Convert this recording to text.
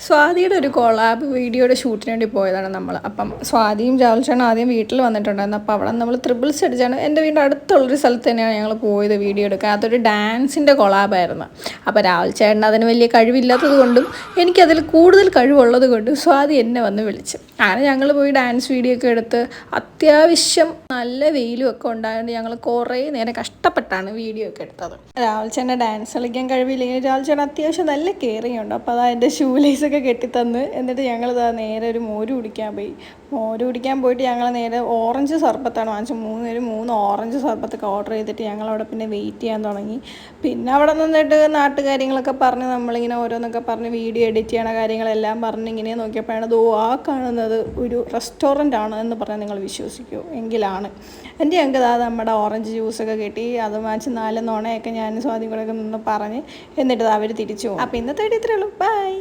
സ്വാതിയുടെ ഒരു കൊളാബ് വീഡിയോയുടെ ഷൂട്ടിന് വേണ്ടി പോയതാണ് നമ്മൾ. അപ്പം സ്വാതിയും രാഹുൽചേട്ടനും ആദ്യം വീട്ടിൽ വന്നിട്ടുണ്ടായിരുന്നു. അപ്പോൾ അവിടെ നമ്മൾ ത്രിബിൾസ് അടിച്ചാണ്. എൻ്റെ വീടിൻ്റെ അടുത്തുള്ളൊരു സ്ഥലത്ത് തന്നെയാണ് ഞങ്ങൾ പോയത് വീഡിയോ എടുക്കാൻ. അതൊരു ഡാൻസിൻ്റെ കൊളാബായിരുന്നു. അപ്പോൾ രാഹുൽചേട്ടൻ അതിന് വലിയ കഴിവില്ലാത്തത് കൊണ്ടും എനിക്കതിൽ കൂടുതൽ കഴിവുള്ളത് കൊണ്ടും സ്വാതി എന്നെ വന്ന് വിളിച്ചു. അങ്ങനെ ഞങ്ങൾ പോയി ഡാൻസ് വീഡിയോ ഒക്കെ എടുത്ത് അത്യാവശ്യം നല്ല വെയിലും ഒക്കെ ഉണ്ടായതുകൊണ്ട് ഞങ്ങൾ കുറേ നേരം കഷ്ടപ്പെട്ടാണ് വീഡിയോ ഒക്കെ എടുത്തത്. രാഹുൽചേട്ടൻ്റെ ഡാൻസ് കളിക്കാൻ കഴിവില്ലെങ്കിൽ രാഹുൽചേട്ടൻ അത്യാവശ്യം നല്ല കെയറിങ് ഉണ്ട്. അപ്പോൾ അതാ എൻ്റെ ഷൂലേസൊക്കെ കെട്ടിത്തന്ന്. എന്നിട്ട് ഞങ്ങളിതാ നേരെ ഒരു മോര് കുടിക്കാൻ പോയി. മോര് കുടിക്കാൻ പോയിട്ട് ഞങ്ങൾ നേരെ ഓറഞ്ച് സർബത്താണ് വാങ്ങിച്ചത്. 3 പേരും 3 ഓറഞ്ച് സർബത്തൊക്കെ ഓർഡർ ചെയ്തിട്ട് ഞങ്ങളവിടെ പിന്നെ വെയിറ്റ് ചെയ്യാൻ തുടങ്ങി. പിന്നെ അവിടെ നിന്നിട്ട് നാട്ടുകാര്യങ്ങളൊക്കെ പറഞ്ഞ് നമ്മളിങ്ങനെ ഓരോന്നൊക്കെ പറഞ്ഞ് വീഡിയോ എഡിറ്റ് ചെയ്യണ കാര്യങ്ങളെല്ലാം പറഞ്ഞ് ഇങ്ങനെ നോക്കിയപ്പോഴാണ് ആ കാണുന്നത് ഒരു റെസ്റ്റോറൻ്റ് ആണ് എന്ന് പറഞ്ഞാൽ നിങ്ങൾ വിശ്വസിക്കുമോ? എങ്കിലാണ് എൻ്റെ ഞങ്ങൾക്ക് നമ്മുടെ ഓറഞ്ച് ജ്യൂസൊക്കെ കിട്ടി. അത് വാങ്ങിച്ച് 4 നുണയൊക്കെ ഞാൻ സ്വാധീനം കൂടെ നിന്ന് പറഞ്ഞ് എന്നിട്ട് അവർ തിരിച്ചു പോകും. അപ്പോൾ ഇന്നത്തെ വീഡിയോ ഇത്രയേ ഉള്ളൂ. ബൈ.